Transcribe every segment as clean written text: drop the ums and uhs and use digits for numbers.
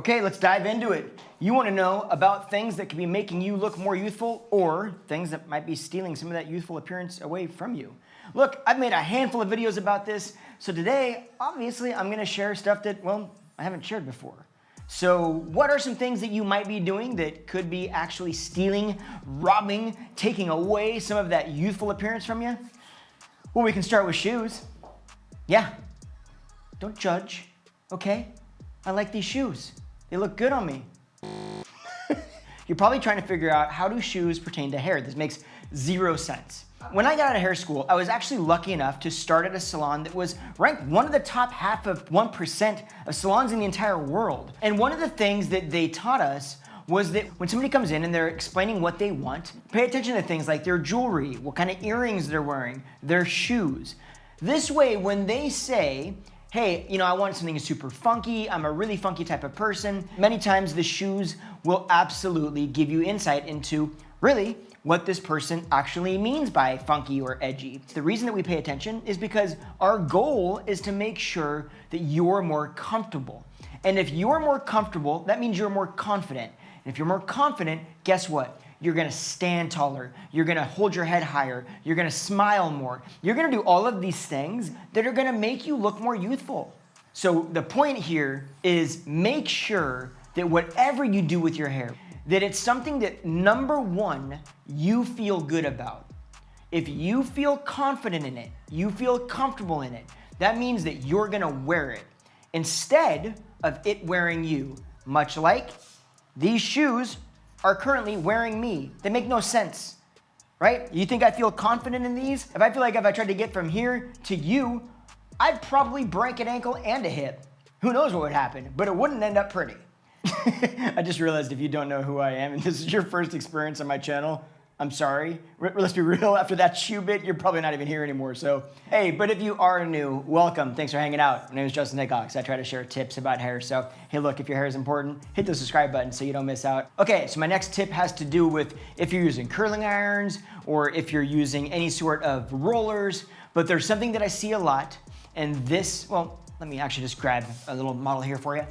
Okay, let's dive into it. You want to know about things that could be making you look more youthful or things that might be stealing some of that youthful appearance away from you. Look, I've made a handful of videos about this, so today, obviously, I'm going to share stuff that, well, I haven't shared before. So what are some things that you might be doing that could be actually stealing, robbing, taking away some of that youthful appearance from you? Well, we can start with shoes. Yeah, don't judge, okay? I like these shoes. They look good on me. You're probably trying to figure out, how do shoes pertain to hair? This makes zero sense. When I got out of hair school, I was actually lucky enough to start at a salon that was ranked one of the top 1% of salons in the entire world. And one of the things that they taught us was that when somebody comes in and they're explaining what they want, pay attention to things like their jewelry, what kind of earrings they're wearing, their shoes. This way, when they say, hey, I want something super funky, I'm a really funky type of person, many times the shoes will absolutely give you insight into really what this person actually means by funky or edgy. The reason that we pay attention is because our goal is to make sure that you're more comfortable. And if you're more comfortable, that means you're more confident. And if you're more confident, guess what? You're gonna stand taller, you're gonna hold your head higher, you're gonna smile more. You're gonna do all of these things that are gonna make you look more youthful. So the point here is make sure that whatever you do with your hair, that it's something that, number one, you feel good about. If you feel confident in it, you feel comfortable in it, that means that you're gonna wear it instead of it wearing you, much like these shoes are currently wearing me. They make no sense, right? You think I feel confident in these? If I feel like if I tried to get from here to you, I'd probably break an ankle and a hip. Who knows what would happen, but it wouldn't end up pretty. I just realized if you don't know who I am and this is your first experience on my channel, I'm sorry. Let's be real, after that shoe bit, you're probably not even here anymore. So, hey, but if you are new, welcome. Thanks for hanging out. My name is Justin Hickox. I try to share tips about hair. So, hey, look, if your hair is important, hit the subscribe button so you don't miss out. Okay, so my next tip has to do with if you're using curling irons or if you're using any sort of rollers, but there's something that I see a lot, and this, well, let me actually just grab a little model here for you.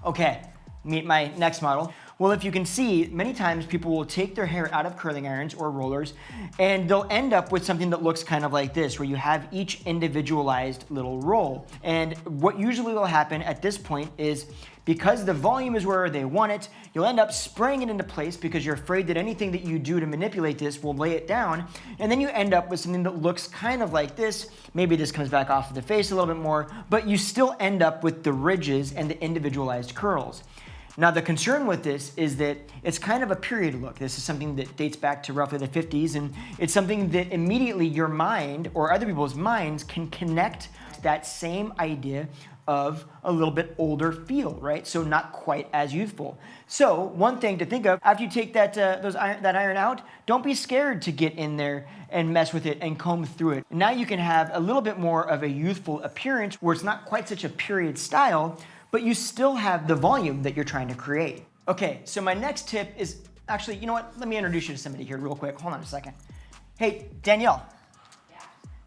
Okay, meet my next model. Well, if you can see, many times people will take their hair out of curling irons or rollers and they'll end up with something that looks kind of like this, where you have each individualized little roll. And what usually will happen at this point is, because the volume is where they want it, you'll end up spraying it into place because you're afraid that anything that you do to manipulate this will lay it down. And then you end up with something that looks kind of like this. Maybe this comes back off of the face a little bit more, but you still end up with the ridges and the individualized curls. Now, the concern with this is that it's kind of a period look. This is something that dates back to roughly the 50s, and it's something that immediately your mind or other people's minds can connect to that same idea of a little bit older feel, right? So not quite as youthful. So one thing to think of, after you take that iron out, don't be scared to get in there and mess with it and comb through it. Now you can have a little bit more of a youthful appearance where it's not quite such a period style, but you still have the volume that you're trying to create. Okay, so my next tip is, actually, you know what? Let me introduce you to somebody here real quick. Hold on a second. Hey, Danielle. Yeah.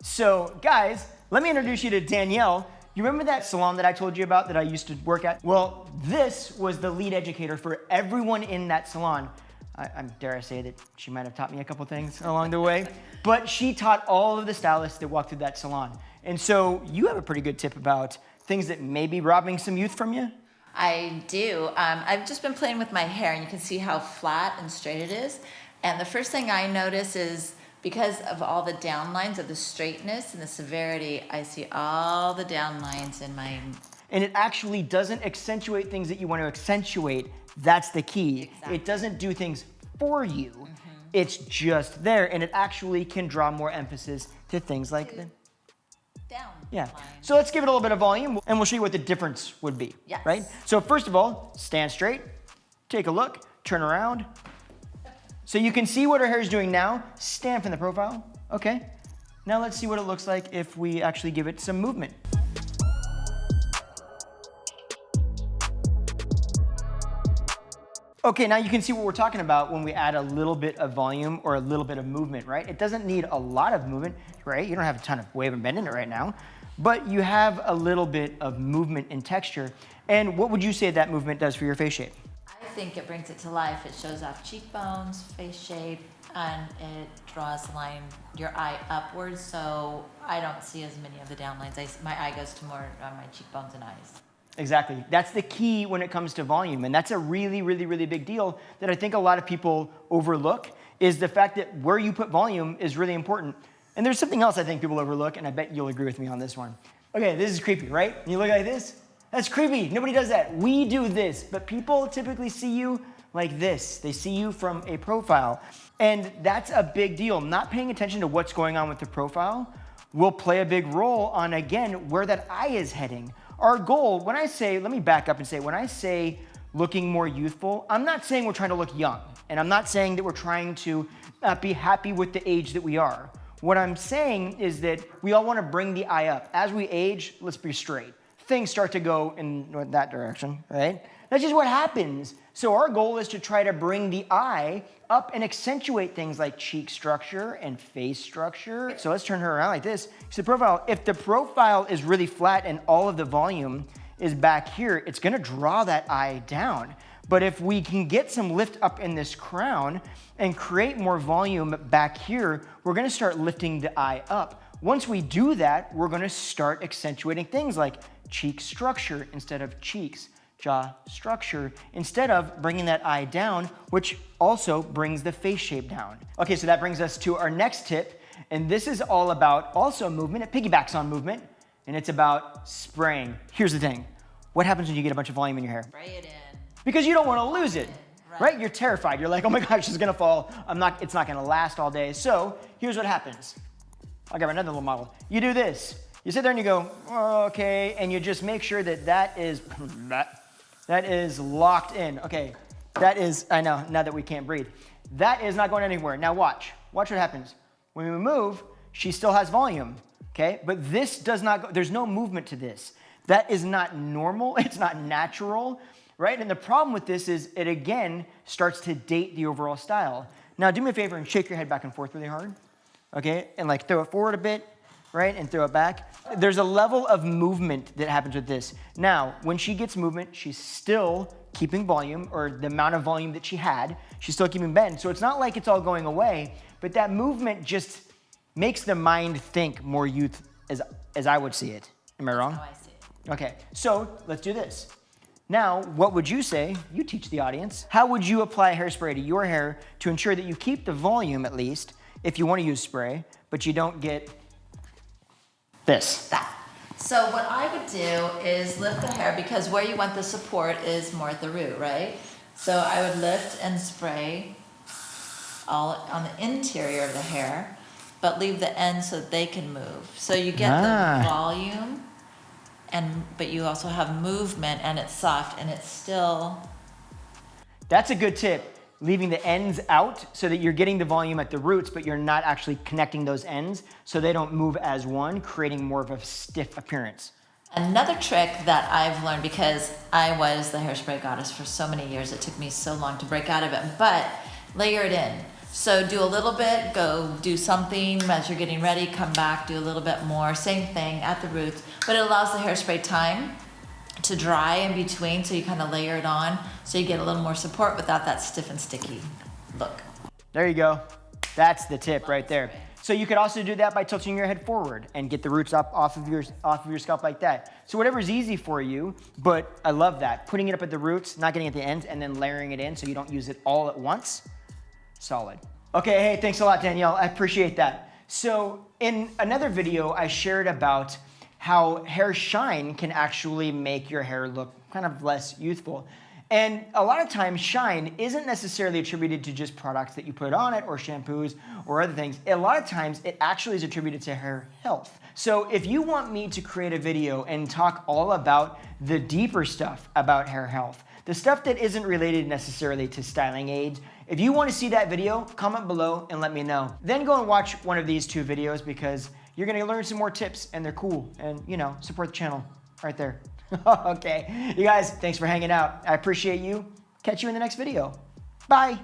So guys, let me introduce you to Danielle. You remember that salon that I told you about that I used to work at? Well, this was the lead educator for everyone in that salon. I dare I say that she might have taught me a couple things along the way, but she taught all of the stylists that walked through that salon. And so you have a pretty good tip about things that may be robbing some youth from you? I do. I've just been playing with my hair, and you can see how flat and straight it is. And the first thing I notice is, because of all the downlines of the straightness and the severity, I see all the downlines in my... And it actually doesn't accentuate things that you want to accentuate. That's the key. Exactly. It doesn't do things for you. Mm-hmm. It's just there, and it actually can draw more emphasis to things like that. Down. Yeah. So let's give it a little bit of volume and we'll show you what the difference would be. Yes. Right? So first of all, stand straight, take a look, turn around. So you can see what her hair is doing now. Stand from the profile. Okay. Now let's see what it looks like if we actually give it some movement. Okay, now you can see what we're talking about when we add a little bit of volume or a little bit of movement, right? It doesn't need a lot of movement, right? You don't have a ton of wave and bend in it right now, but you have a little bit of movement and texture. And what would you say that movement does for your face shape? I think it brings it to life. It shows off cheekbones, face shape, and it draws your eye upwards, so I don't see as many of the downlines. My eye goes to more on my cheekbones and eyes. Exactly. That's the key when it comes to volume. And that's a really, really, really big deal that I think a lot of people overlook, is the fact that where you put volume is really important. And there's something else I think people overlook, and I bet you'll agree with me on this one. Okay, this is creepy, right? You look like this? That's creepy. Nobody does that. We do this, but people typically see you like this. They see you from a profile. And that's a big deal. Not paying attention to what's going on with the profile will play a big role on, again, where that eye is heading. Our goal, when I say, let me back up and say, when I say looking more youthful, I'm not saying we're trying to look young. And I'm not saying that we're trying to be happy with the age that we are. What I'm saying is that we all want to bring the eye up. As we age, let's be straight. Things start to go in that direction, right? That's just what happens. So our goal is to try to bring the eye up and accentuate things like cheek structure and face structure. So let's turn her around like this. So the profile, if the profile is really flat and all of the volume is back here, it's gonna draw that eye down. But if we can get some lift up in this crown and create more volume back here, we're gonna start lifting the eye up. Once we do that, we're gonna start accentuating things like cheek structure instead of cheeks, jaw structure, instead of bringing that eye down, which also brings the face shape down. Okay, so that brings us to our next tip, and this is all about also movement. It piggybacks on movement, and it's about spraying. Here's the thing. What happens when you get a bunch of volume in your hair? Spray it in. Because you don't want to lose it, right? You're terrified. You're like, oh my gosh, it's gonna fall. It's not gonna last all day. So here's what happens. I'll grab another little model. You do this. You sit there and you go, oh, okay, and you just make sure that that is locked in. Okay, that is, I know, now that we can't breathe. That is not going anywhere. Now watch what happens. When we move, she still has volume, okay? But this does not go, there's no movement to this. That is not normal, it's not natural, right? And the problem with this is it again starts to date the overall style. Now do me a favor and shake your head back and forth really hard, okay? And like throw it forward a bit, right? And throw it back. There's a level of movement that happens with this. Now, when she gets movement, she's still keeping volume, or the amount of volume that she had, she's still keeping bend. So it's not like it's all going away, but that movement just makes the mind think more youth as I would see it. Am I wrong? That's how I see it. Okay, so let's do this. Now, what would you say? You teach the audience. How would you apply hairspray to your hair to ensure that you keep the volume at least, if you want to use spray, but you don't get this? That. So what I would do is lift the hair, because where you want the support is more at the root, right? So I would lift and spray all on the interior of the hair, but leave the ends so that they can move. So you get the volume, but you also have movement, and it's soft, and it's still... That's a good tip. Leaving the ends out so that you're getting the volume at the roots, but you're not actually connecting those ends so they don't move as one, creating more of a stiff appearance. Another trick that I've learned, because I was the hairspray goddess for so many years, it took me so long to break out of it, but layer it in. So do a little bit, go do something as you're getting ready, come back, do a little bit more, same thing at the roots, but it allows the hairspray time to dry in between, so you kind of layer it on, so you get a little more support without that stiff and sticky look. There you go. That's the tip right there. So you could also do that by tilting your head forward and get the roots up off of your scalp like that. So whatever's easy for you, but I love that. Putting it up at the roots, not getting at the ends, and then layering it in so you don't use it all at once. Solid. Okay, hey, thanks a lot, Danielle. I appreciate that. So in another video, I shared about how hair shine can actually make your hair look kind of less youthful. And a lot of times shine isn't necessarily attributed to just products that you put on it or shampoos or other things. A lot of times it actually is attributed to hair health. So if you want me to create a video and talk all about the deeper stuff about hair health, the stuff that isn't related necessarily to styling aids, if you want to see that video, comment below and let me know. Then go and watch one of these two videos, because you're gonna learn some more tips and they're cool, and support the channel right there. Okay, you guys, thanks for hanging out. I appreciate you. Catch you in the next video. Bye.